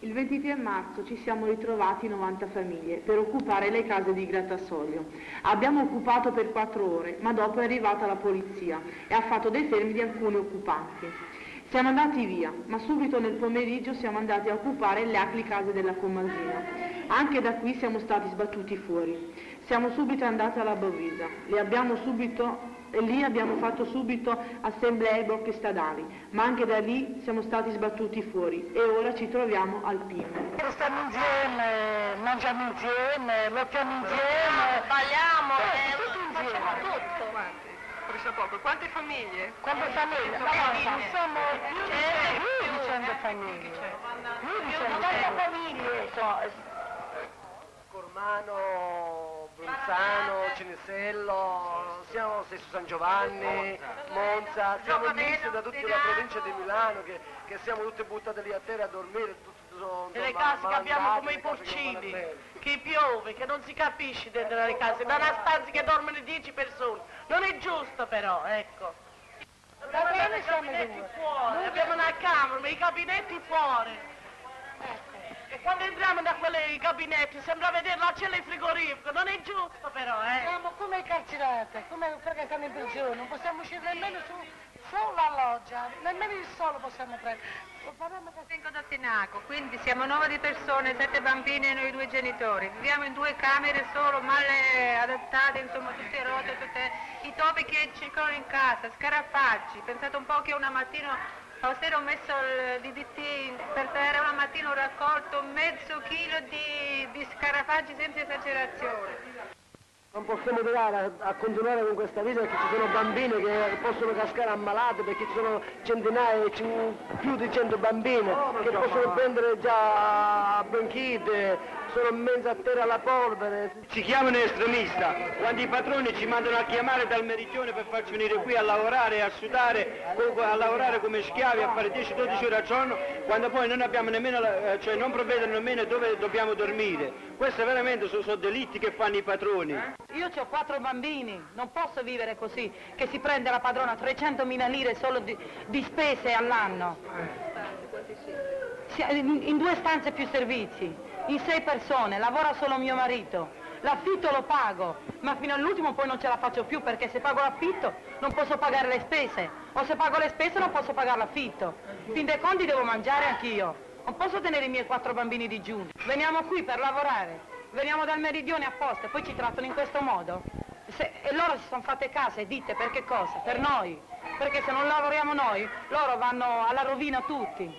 Il 23 marzo ci siamo ritrovati 90 famiglie per occupare le case di Grattasoglio. Abbiamo occupato per 4 ore, ma dopo è arrivata la polizia e ha fatto dei fermi di alcuni occupanti. Siamo andati via, ma subito nel pomeriggio siamo andati a occupare le altre case della Comasina. Anche da qui siamo stati sbattuti fuori. Siamo subito andati alla Bovisa. Lì abbiamo fatto subito assemblee e blocchi stradali, ma anche da lì siamo stati sbattuti fuori e ora ci troviamo al PIM. Stiamo insieme, mangiamo insieme, lottiamo insieme, Sbagliamo, tutto insieme. facciamo tutto. Presso poco. Quante famiglie? Quante famiglie? Non siamo più di 100 famiglie. Più di 100 famiglie. Cormano, Brunzano, Cinisello, siamo stesso San Giovanni, Monza, siamo miste da tutta la provincia di Milano che siamo tutte buttate lì a terra a dormire. Nelle case che abbiamo come i porcini, che piove, che non si capisce dentro le case, da una stanza che dormono 10 persone. Non è giusto però, ecco. Abbiamo i gabinetti fuori, abbiamo una camera, ma i gabinetti fuori. E quando entriamo da quei gabinetti sembra vedere la cella in frigorifero, non è giusto però, Siamo come carcerate, come perché stanno in prigione, non possiamo uscire nemmeno solo la loggia, nemmeno il sole possiamo prendere. Vengo da Tenaco, quindi siamo 9 persone, 7 bambini e noi 2 genitori. Viviamo in 2 camere solo, male adattate, insomma tutte rotte, tutte i topi che circolano in casa, scarafaggi. Pensate un po' che una mattina sera ho messo il DDT per terra, una mattina ho raccolto mezzo chilo di scarafaggi senza esagerazione. Non possiamo arrivare a continuare con questa vita perché ci sono bambini che possono cascare ammalati, perché ci sono centinaia, più di 100 bambini che possono prendere già bronchite, sono in mezzo a terra alla polvere. Ci chiamano estremista, quando i padroni ci mandano a chiamare dal meridione per farci venire qui a lavorare, a sudare, a lavorare come schiavi, a fare 10-12 ore al giorno, quando poi non abbiamo nemmeno, cioè non provvedono nemmeno dove dobbiamo dormire. Questi veramente sono delitti che fanno i padroni. Io ho 4 bambini, non posso vivere così, che si prende la padrona 300.000 lire solo di spese all'anno. In 2 stanze più servizi, in 6 persone, lavora solo mio marito. L'affitto lo pago, ma fino all'ultimo poi non ce la faccio più perché se pago l'affitto non posso pagare le spese, o se pago le spese non posso pagare l'affitto. In fin dei conti devo mangiare anch'io, non posso tenere i miei 4 bambini digiuni. Veniamo qui per lavorare. Veniamo dal meridione apposta e poi ci trattano in questo modo. E loro si sono fatte case e ditte per che cosa? Per noi. Perché se non lavoriamo noi, loro vanno alla rovina tutti.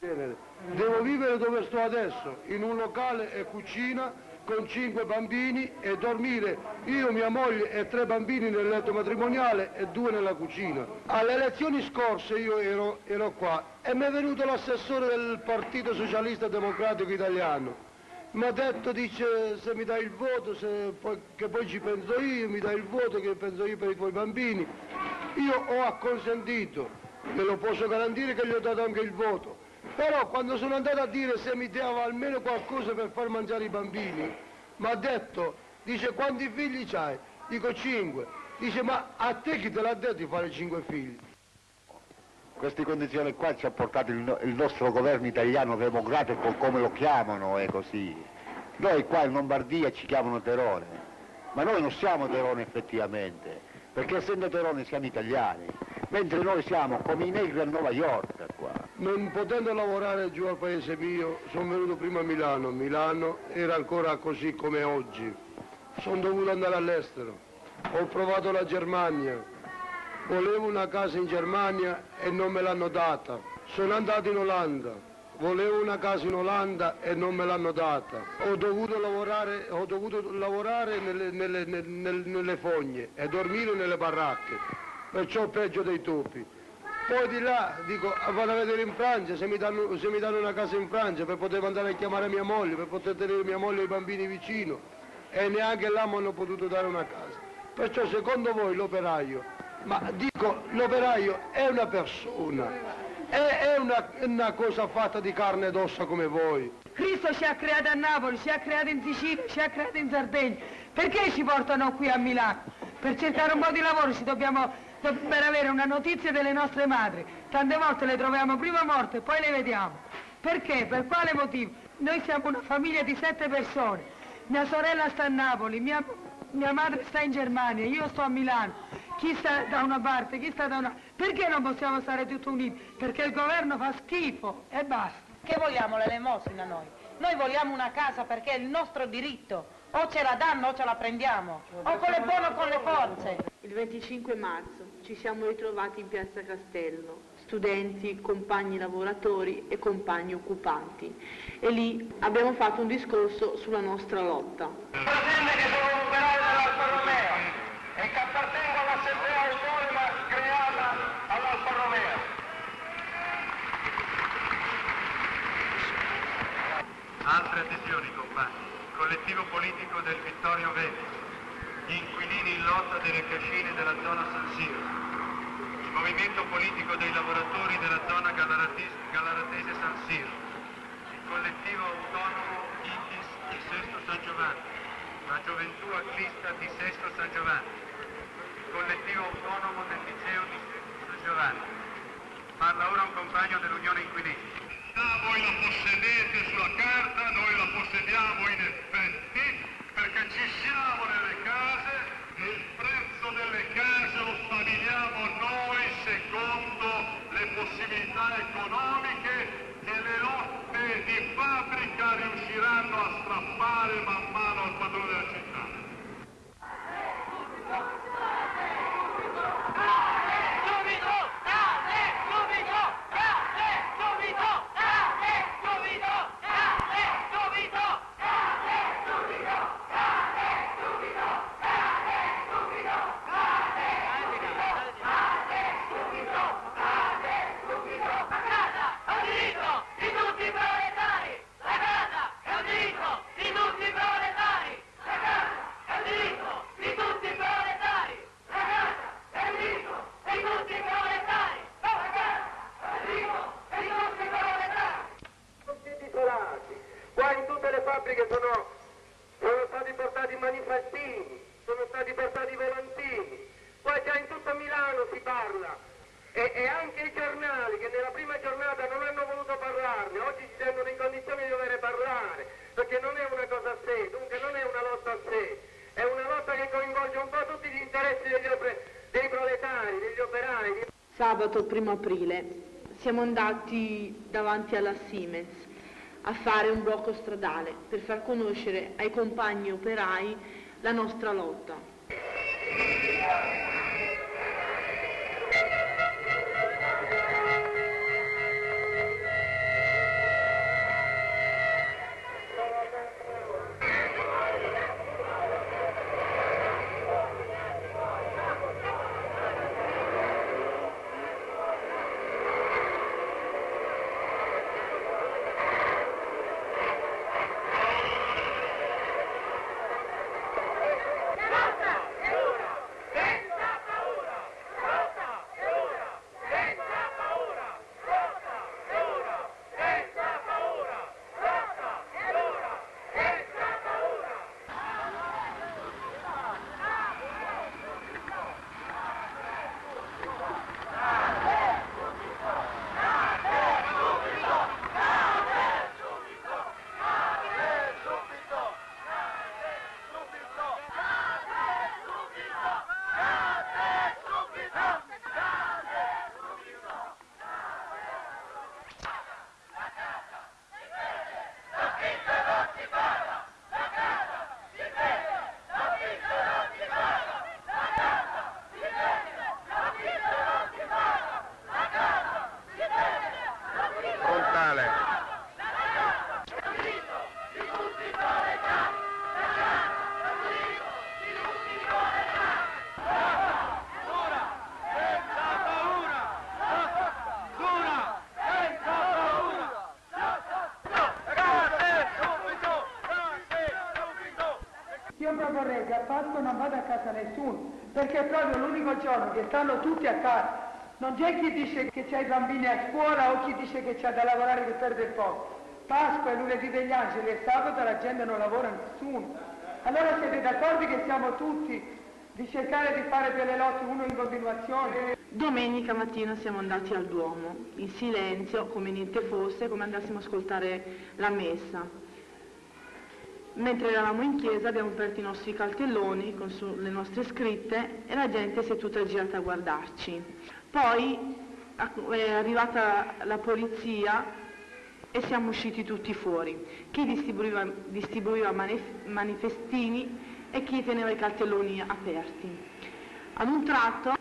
Devo vivere dove sto adesso, in un locale e cucina con 5 bambini e dormire io, mia moglie e 3 bambini nel letto matrimoniale e 2 nella cucina. Alle elezioni scorse io ero qua e mi è venuto l'assessore del Partito Socialista Democratico Italiano. Mi ha detto, dice, se mi dai il voto, che poi ci penso io, mi dai il voto che penso io per i tuoi bambini. Io ho acconsentito, ve lo posso garantire che gli ho dato anche il voto. Però quando sono andato a dire se mi dava almeno qualcosa per far mangiare i bambini, mi ha detto, dice, quanti figli c'hai? Dico 5. Dice, ma a te chi te l'ha detto di fare 5 figli? Queste condizioni qua ci ha portato il nostro governo italiano democratico, come lo chiamano, è così. Noi qua in Lombardia ci chiamano Terone, ma noi non siamo Terone effettivamente, perché essendo Terone siamo italiani, mentre noi siamo come i negri a New York qua. Non potendo lavorare giù al paese mio, sono venuto prima a Milano. Milano era ancora così come oggi. Sono dovuto andare all'estero. Ho provato la Germania. Volevo una casa in Germania e non me l'hanno data. Sono andato in Olanda. Volevo una casa in Olanda e non me l'hanno data. Ho dovuto lavorare nelle fogne e dormire nelle baracche. Perciò peggio dei topi. Poi di là dico, vado a vedere in Francia, se mi danno una casa in Francia per poter andare a chiamare mia moglie, per poter tenere mia moglie e i bambini vicino. E neanche là mi hanno potuto dare una casa. Perciò secondo voi l'operaio, ma dico, l'operaio è una persona, è una cosa fatta di carne ed ossa come voi. Cristo ci ha creato a Napoli, ci ha creato in Sicilia, ci ha creato in Sardegna. Perché ci portano qui a Milano? Per cercare un po' di lavoro per avere una notizia delle nostre madri. Tante volte le troviamo prima morte e poi le vediamo. Perché? Per quale motivo? Noi siamo una famiglia di 7 persone, mia sorella sta a Napoli, mia madre sta in Germania, io sto a Milano, chi sta da una parte, chi sta da una... Perché non possiamo stare tutti uniti? Perché il governo fa schifo e basta. Che vogliamo l'elemosina noi? Noi vogliamo una casa perché è il nostro diritto. O ce la danno o ce la prendiamo, o con le buone o con le forze. Il 25 marzo ci siamo ritrovati in Piazza Castello, studenti, compagni lavoratori e compagni occupanti. E lì abbiamo fatto un discorso sulla nostra lotta. Presente che sono un operaio dell'Alfa Romeo e che appartengo all'assemblea autonoma creata all'Alfa Romeo. Altre adesioni, compagni. Collettivo politico del Vittorio Veneto, gli inquilini in lotta delle cascine della zona San Siro, il movimento politico dei lavoratori della zona galaratese San Siro, il collettivo autonomo ITIS di Sesto San Giovanni, la gioventù aclista di Sesto San Giovanni, il collettivo autonomo del liceo di Sesto San Giovanni. Parla ora un compagno dell'Unione Inquilini. Voi la possedete sulla carta, noi la possediamo in effetti, perché ci siamo nelle case e il prezzo delle case lo stabiliamo noi secondo le possibilità economiche che le lotte di fabbrica riusciranno a strappare man mano al padrone della città. Qua in tutte le fabbriche sono stati portati manifestini, sono stati portati volantini, qua già in tutta Milano si parla e anche i giornali che nella prima giornata non hanno voluto parlarne, oggi si sentono in condizione di dover parlare, perché non è una cosa a sé, dunque non è una lotta a sé, è una lotta che coinvolge un po' tutti gli interessi dei proletari, degli operai. Sabato 1° aprile siamo andati davanti alla Siemens a fare un blocco stradale per far conoscere ai compagni operai la nostra lotta. Io proporrei che a Pasqua non vada a casa nessuno, perché è proprio l'unico giorno che stanno tutti a casa. Non c'è chi dice che c'ha i bambini a scuola o chi dice che c'ha da lavorare che perde il posto. Pasqua è lunedì degli angeli e sabato la gente non lavora nessuno. Allora siete d'accordo che siamo tutti di cercare di fare delle lotte uno in continuazione. Domenica mattina siamo andati al Duomo, in silenzio, come niente fosse, come andassimo a ascoltare la messa. Mentre eravamo in chiesa abbiamo aperto i nostri cartelloni con le nostre scritte e la gente si è tutta girata a guardarci. Poi è arrivata la polizia e siamo usciti tutti fuori. Chi distribuiva manifestini e chi teneva i cartelloni aperti. Ad un tratto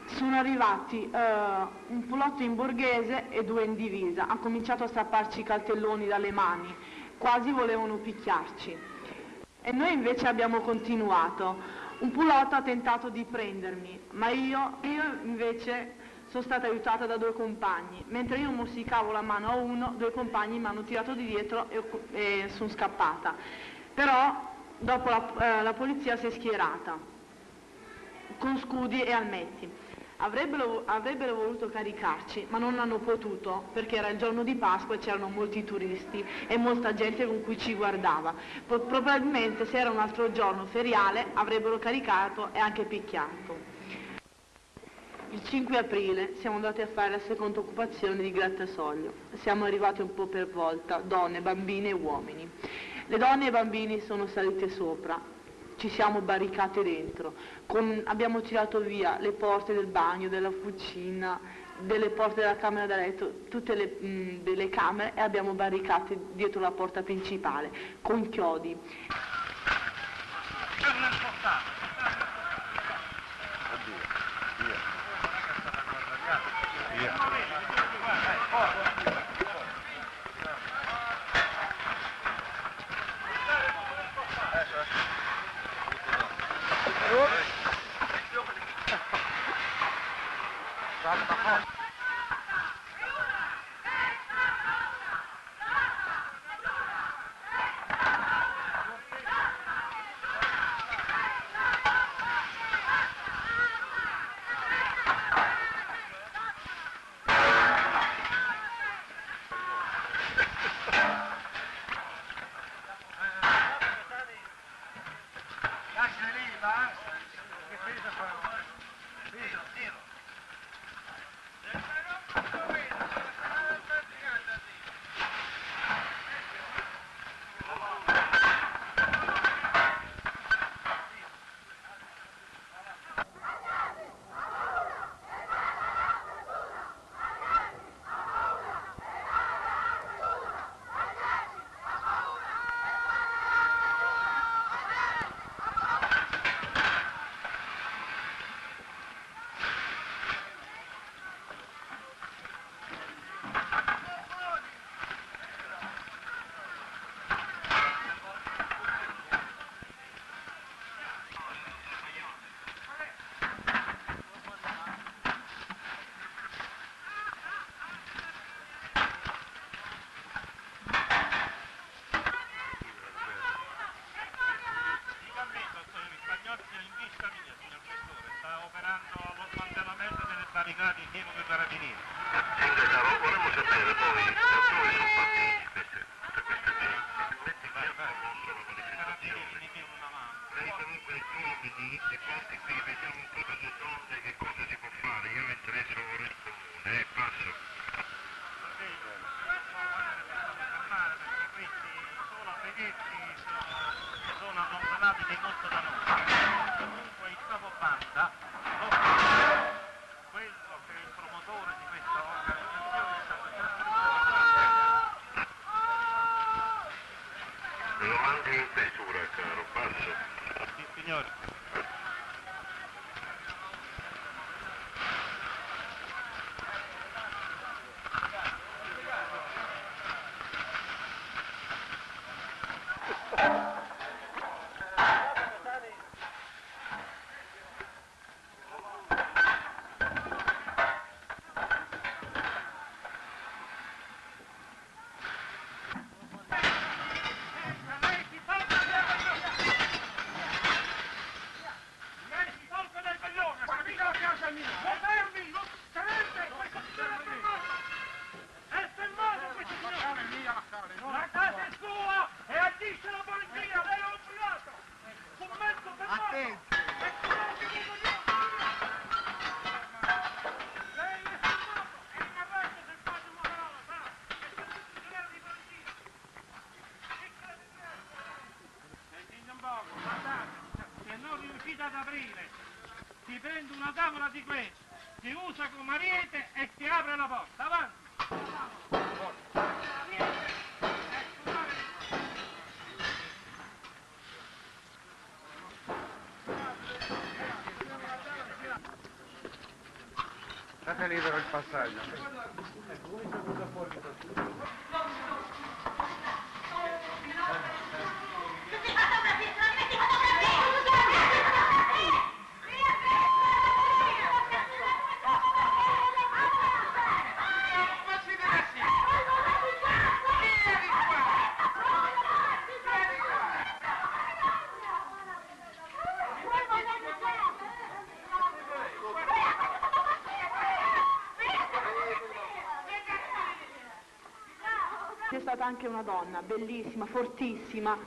sono arrivati un polotto in borghese e 2 in divisa. Ha cominciato a strapparci i cartelloni dalle mani, quasi volevano picchiarci. E noi invece abbiamo continuato. Un polotto ha tentato di prendermi, ma io invece sono stata aiutata da 2 compagni. Mentre io morsicavo la mano a uno, 2 compagni mi hanno tirato di dietro e sono scappata. Però dopo la polizia si è schierata con scudi e almetti. Avrebbero voluto caricarci, ma non hanno potuto perché era il giorno di Pasqua e c'erano molti turisti e molta gente con cui ci guardava. Probabilmente se era un altro giorno feriale avrebbero caricato e anche picchiato. Il 5 aprile siamo andati a fare la seconda occupazione di Grattasoglio. Siamo arrivati un po' per volta, donne, bambini e uomini. Le donne e i bambini sono salite sopra. Ci siamo barricate dentro, abbiamo tirato via le porte del bagno, della cucina, delle porte della camera da letto, tutte delle camere e abbiamo barricate dietro la porta principale con chiodi. Insieme con i carabinieri. Sindaco, volevo sapere poi da dove sono partiti queste metti che promosso la manifestazione. Lei comunque è uomini e porti qui, vediamo un po' delle donne che cosa si può fare. Io mi interesso ora il comune, passo. Questi sono vedetti sono allontanati di molto da noi. Comunque il capobanda, quello che è il promotore di questa organizzazione, è stato trasferito. Me lo mandi in tesura, caro, passo. Sì, signore. prende una tavola di queste, ti usa come ariete e ti apre la porta, avanti! Fate libero il passaggio. C'è stata anche una donna, bellissima, fortissima,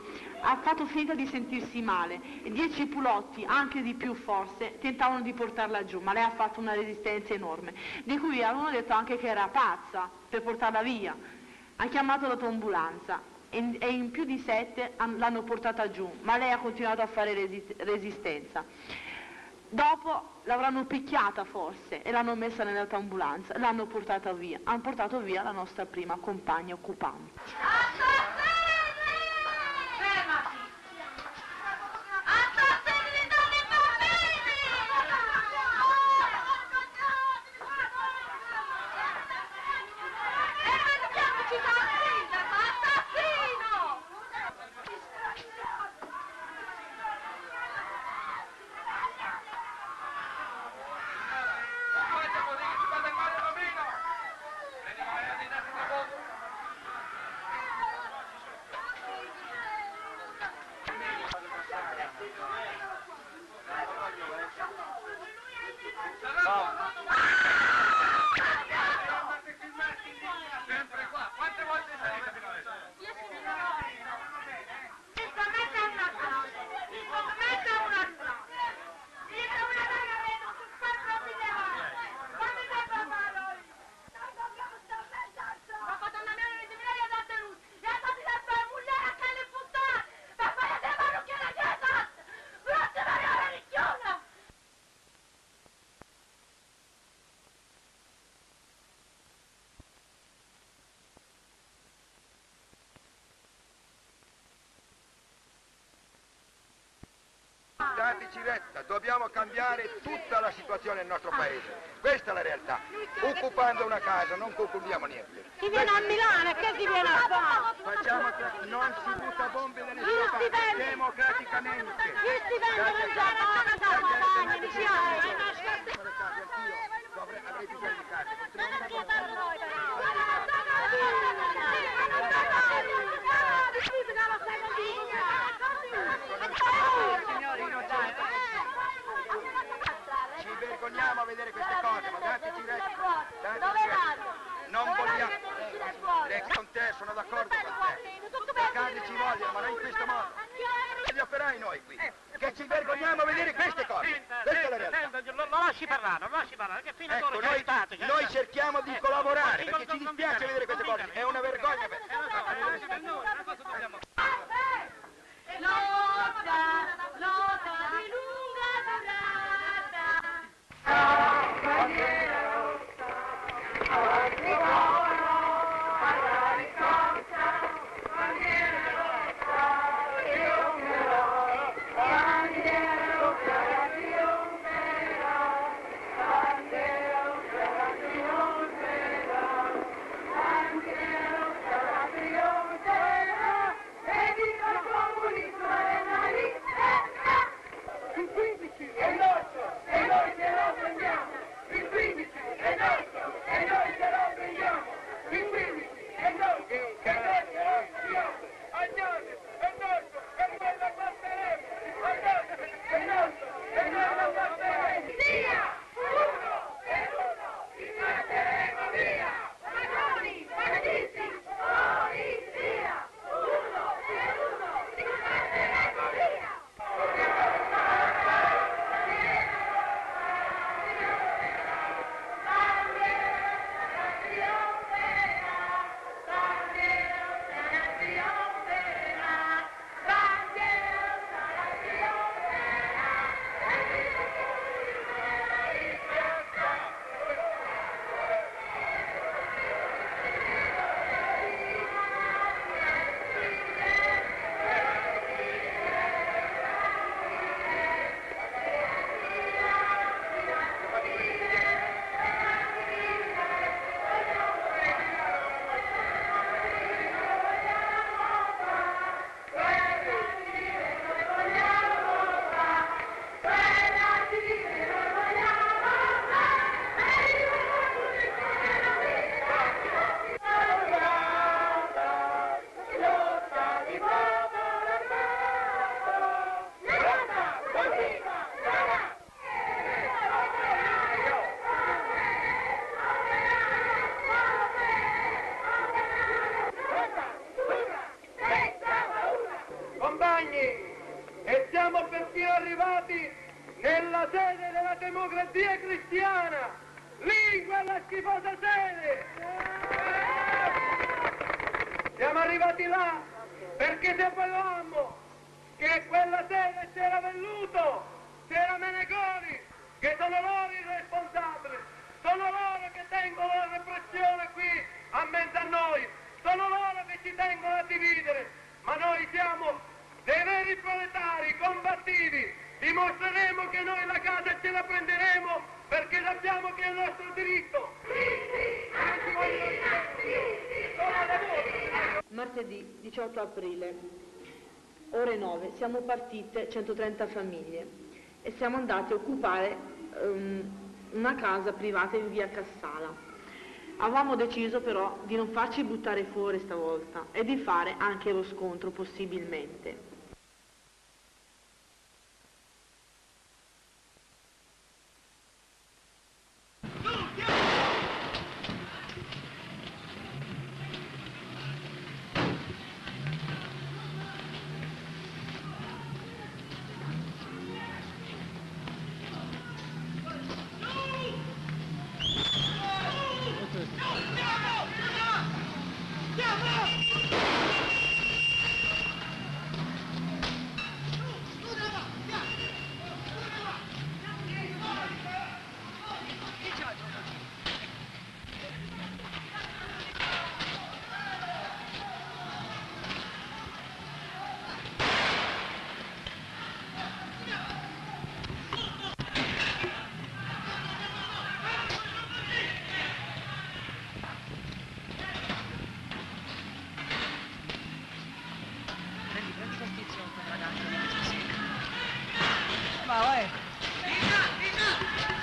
ha fatto finta di sentirsi male e 10 pulotti, anche di più forse, tentavano di portarla giù, ma lei ha fatto una resistenza enorme, di cui avevano detto anche che era pazza per portarla via. Ha chiamato l'autoambulanza e in più di 7 l'hanno portata giù, ma lei ha continuato a fare resistenza. Dopo l'avranno picchiata forse e l'hanno messa nell'autoambulanza, l'hanno portata via, hanno portato via la nostra prima compagna occupante. Dateci retta, dobbiamo cambiare tutta la situazione del nostro paese. Questa è la realtà. Occupando una casa non concludiamo niente. Si viene a Milano e che si viene a fare? Facciamo che non si butta bombe da nessuna parte, democraticamente. Gli stipendi non c'è la campagna, diciamo. Avrei bisogno di case. Ci vergogniamo a vedere queste cose, ma dateci retta. Non vogliamo. Con te sono d'accordo con te. Le case ci vogliono, ma non in questo modo. Gli operai noi qui. Che ci vergogniamo a vedere queste cose. Questa è la realtà. Lo lasci parlare, che fine ecco, noi cerchiamo di collaborare, perché ci dispiace vedere queste cose. È una vergogna per Lotta di lunga durata. arrivati nella sede della Democrazia Cristiana, lì in quella schifosa sede. Siamo arrivati là perché sapevamo che quella sede c'era Velluto, c'era Menegoni, che sono loro i responsabili, sono loro che tengono la repressione qui a mezzo a noi, sono loro che ci tengono a dividere, ma noi siamo dei veri proletari combattivi, dimostreremo che noi la casa ce la prenderemo perché sappiamo che è il nostro diritto. Martedì 18 aprile, ore 9, siamo partite 130 famiglie e siamo andati a occupare una casa privata in via Cassala. Avevamo deciso però di non farci buttare fuori stavolta e di fare anche lo scontro possibilmente.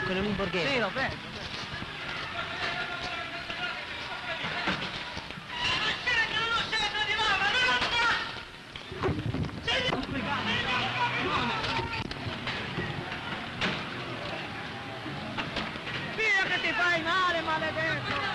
Quello lì in borghese. Sì, lo vedo. Via che ti fai male, maledetto!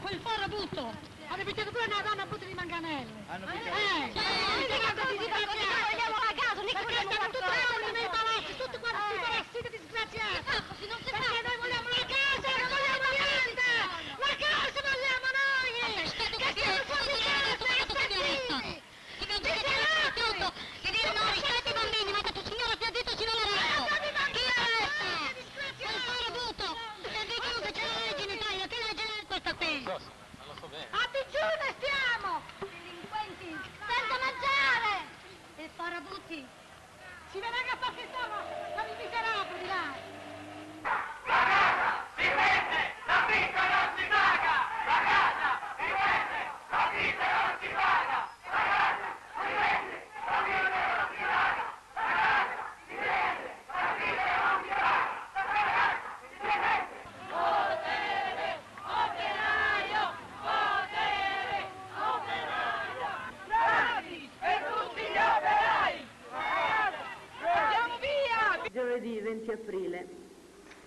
Quel farabutto! Avete visto pure una donna a butta di manganelle! Hanno vogliamo la casa, mica vogliamo tutti quanti nei palazzi, tutti quanti parassiti disgraziati! Perché noi vogliamo la casa, non vogliamo niente! La casa vogliamo noi! Che siamo fuori casa, assassini! Che dire no, rispetti i bambini, ma questo signore ti ha detto ci vuole l'arresto! Chi arresta? Quel farabutto! E dicono che c'è la legge in Italia, che legge è questa qui? A digiuno stiamo! Delinquenti! Senza mangiare! E farabutti! Ci venga a Pakistan, ma vi miserabili là! La casa si vende, la vita non si paga! La casa si vende, la vita non si paga! La casa si vende, la vita non si paga! La casa si vende, la vita non si paga! La casa si vende! Potere operaio! Potere operaio! Gratis per tutti gli operai! Andiamo via! Giovedì 20 aprile,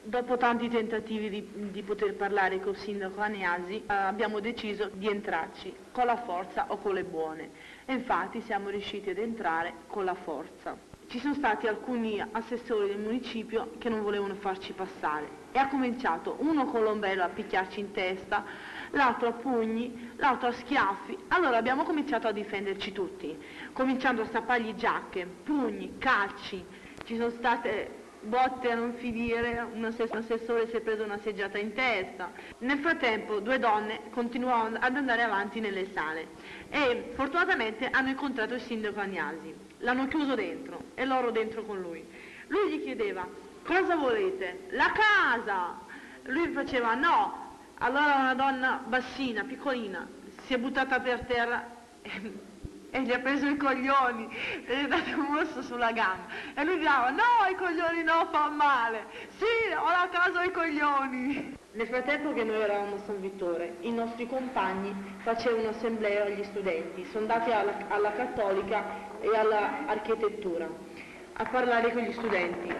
dopo tanti tentativi di poter parlare col sindaco Aniasi, abbiamo deciso di entrarci con la forza o con le buone. E infatti siamo riusciti ad entrare con la forza. Ci sono stati alcuni assessori del municipio che non volevano farci passare e ha cominciato uno con l'ombrello a picchiarci in testa, l'altro a pugni, l'altro a schiaffi. Allora abbiamo cominciato a difenderci tutti, cominciando a strappargli giacche, pugni, calci. Ci sono state botte a non finire, un assessore si è preso una seggiata in testa. Nel frattempo due donne continuavano ad andare avanti nelle sale e fortunatamente hanno incontrato il sindaco Aniasi. L'hanno chiuso dentro e loro dentro con lui. Lui gli chiedeva: cosa volete? La casa! Lui faceva no. Allora una donna bassina, piccolina, si è buttata per terra e gli ha preso i coglioni e gli ha dato un morso sulla gamba. E lui diceva, no, i coglioni no, fa male. Sì, ho la casa ai coglioni. Nel frattempo che noi eravamo a San Vittore, i nostri compagni facevano un'assemblea agli studenti, sono andati alla Cattolica e all'Architettura a parlare con gli studenti,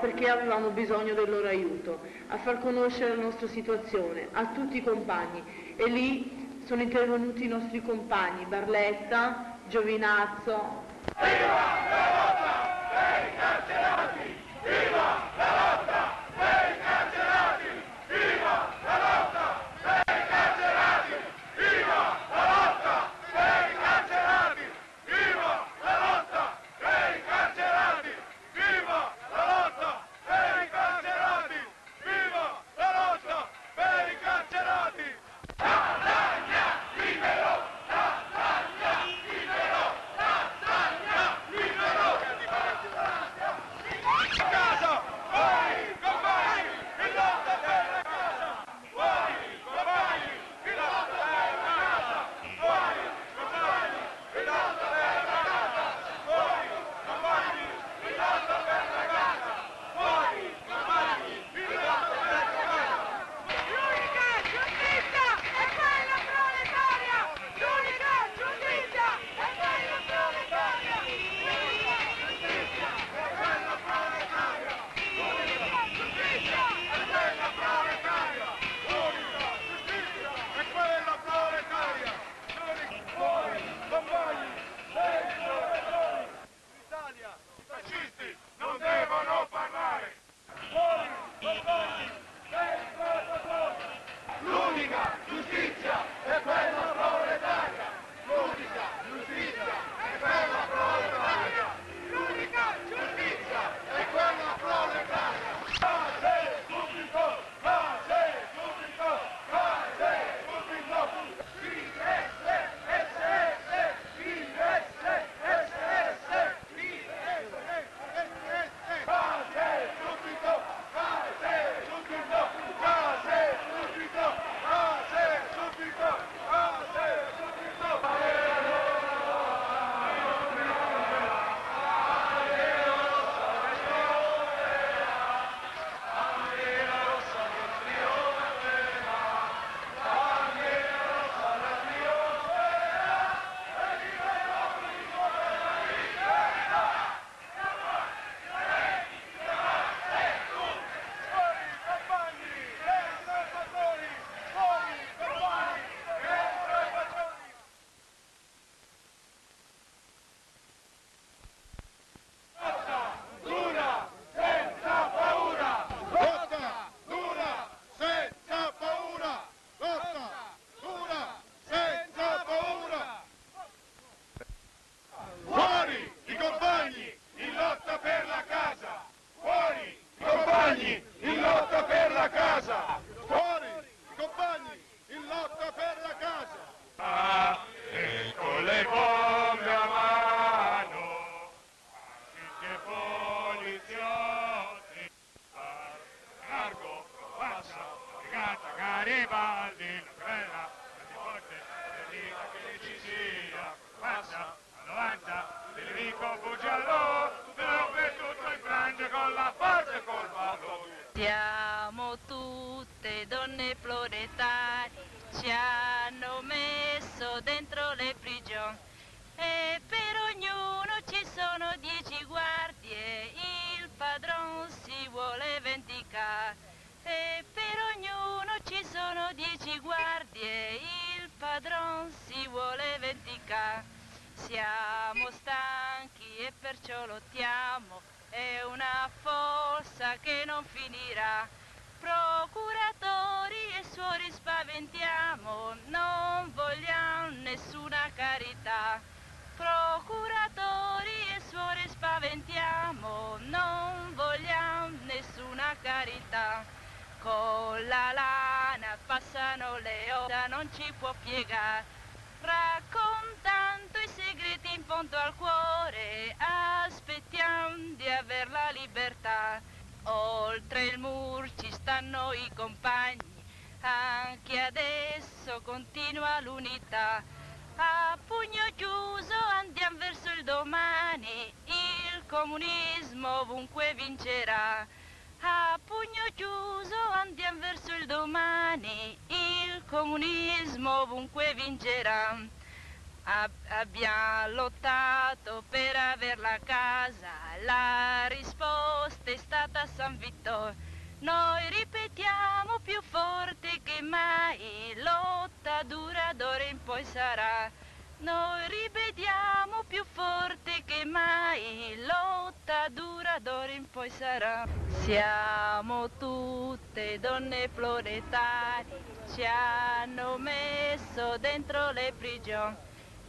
perché avevamo bisogno del loro aiuto, a far conoscere la nostra situazione a tutti i compagni. E lì sono intervenuti i nostri compagni, Barletta, Giovinazzo. Viva la lotta per i carcerati! Viva la lotta per i carcerati! Viva la lotta per i carcerati! Viva la lotta per i carcerati! Viva la lotta per i carcerati! Viva la lotta per i carcerati! Viva la lotta per i carcerati! Lasagna, libero! Lasagna, libero! Lasagna, libero! Casa! Fuori, compagni! In lotta per la casa! Fuori, compagni! In lotta per la casa! Fuori, compagni! In lotta per la casa! Fuori, compagni! In lotta per la casa! Fuori, compagni! In lotta per la casa! L'unica giustizia è quella proletaria! L'unica giustizia è quella proletaria! L'unica giustizia è quella proletaria! L'unica giustizia è quella proletaria! L'unica giustizia è quella proletaria! Fuori, compagni! L'Italia, i fascisti non devono parlare! Fuori, compagni! L'unica giustizia è quella proletaria! L'unica giustizia è quella proletaria! L'unica giustizia è quella proletaria! Pace subito! Pace subito! Pace subito! ISS! SS! ISS! SS! Pace subito! Pace subito! Pace subito! Pace subito! Pace subito! Dura senza paura! Lotta dura senza paura! Lotta dura senza paura! Fuori i compagni in lotta per la casa! Fuori i compagni in lotta per la casa! Fuori i compagni in lotta per la casa! E con le bombe a mano! Che poliziotti, cargo, passa, brigata, Garibaldi, la bella, di forte, l'unica che ci sia, passa, a 90, il nemico fugge all'oro, però per tutto infrange con la forza e col valore. Siamo tutte donne proletarie, ci hanno messo dentro le prigioni. E per ognuno ci sono 10 guardie, il padron si vuole vendicare. E per ognuno ci sono 10 guardie, il padron si vuole vendicare. Siamo stanchi e perciò lottiamo, è una forza che non finirà. Procuratori e suori spaventiamo, non vogliamo nessuna carità. Procuratori e suore spaventiamo, non vogliamo nessuna carità. Con la lana passano le ore, non ci può piegare. Raccontando i segreti in fondo al cuore, aspettiamo di aver la libertà. Oltre il muro ci stanno i compagni, anche adesso continua l'unità. A pugno chiuso andiamo verso il domani, il comunismo ovunque vincerà. A pugno chiuso andiamo verso il domani, il comunismo ovunque vincerà. Abbiamo lottato per aver la casa, la risposta è stata San Vittor. Noi ripetiamo più forte che mai, lotta dura d'ora in poi sarà. Noi ripetiamo più forte che mai, lotta dura d'ora in poi sarà. Siamo tutte donne proletarie, ci hanno messo dentro le prigioni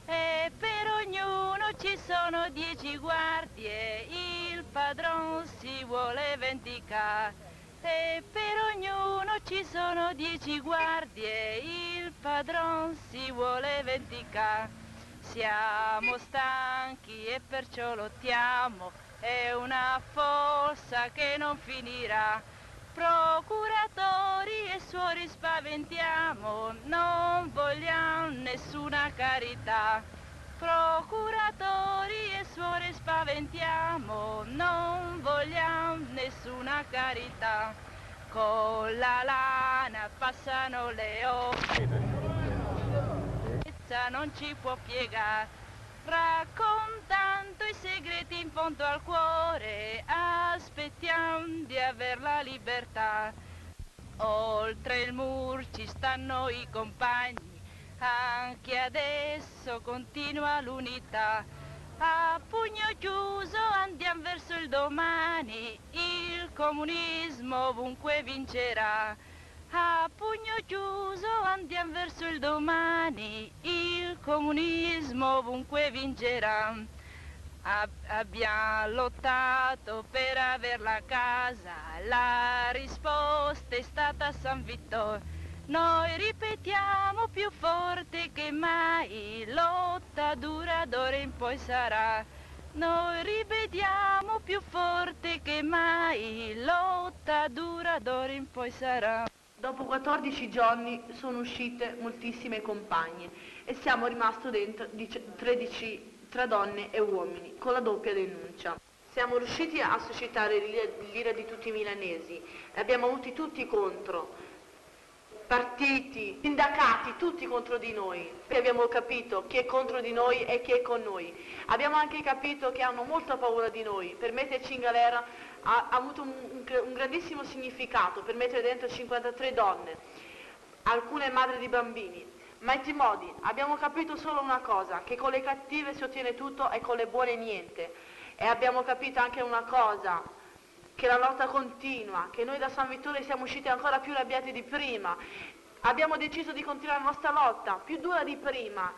e per ognuno ci sono 10 guardie, il padron si vuole vendicare. E per ognuno ci sono 10 guardie, il padron si vuole vendicare. Siamo stanchi e perciò lottiamo, è una forza che non finirà. Procuratori e suori spaventiamo, non vogliamo nessuna carità. Procuratori e suore spaventiamo, non vogliamo nessuna carità. Con la lana passano le ore, non ci può piegare. Raccontando i segreti in fondo al cuore, aspettiamo di aver la libertà. Oltre il muro ci stanno i compagni, anche adesso continua l'unità. A pugno chiuso andiamo verso il domani, il comunismo ovunque vincerà. A pugno chiuso andiamo verso il domani, il comunismo ovunque vincerà. Abbiamo lottato per aver la casa, la risposta è stata San Vittor. Noi ripetiamo più forte che mai, lotta dura d'ora in poi sarà. Noi ripetiamo più forte che mai, lotta dura d'ora in poi sarà. Dopo 14 giorni sono uscite moltissime compagne e siamo rimasti dentro 13 tra donne e uomini, con la doppia denuncia. Siamo riusciti a suscitare l'ira di tutti i milanesi, abbiamo avuti tutti contro. Partiti, sindacati, tutti contro di noi. Abbiamo capito chi è contro di noi e chi è con noi. Abbiamo anche capito che hanno molta paura di noi. Per metterci in galera ha avuto un grandissimo significato, per mettere dentro 53 donne, alcune madri di bambini. Ma in modi abbiamo capito solo una cosa, che con le cattive si ottiene tutto e con le buone niente. E abbiamo capito anche una cosa, che la lotta continua, che noi da San Vittore siamo usciti ancora più arrabbiati di prima. Abbiamo deciso di continuare la nostra lotta, più dura di prima.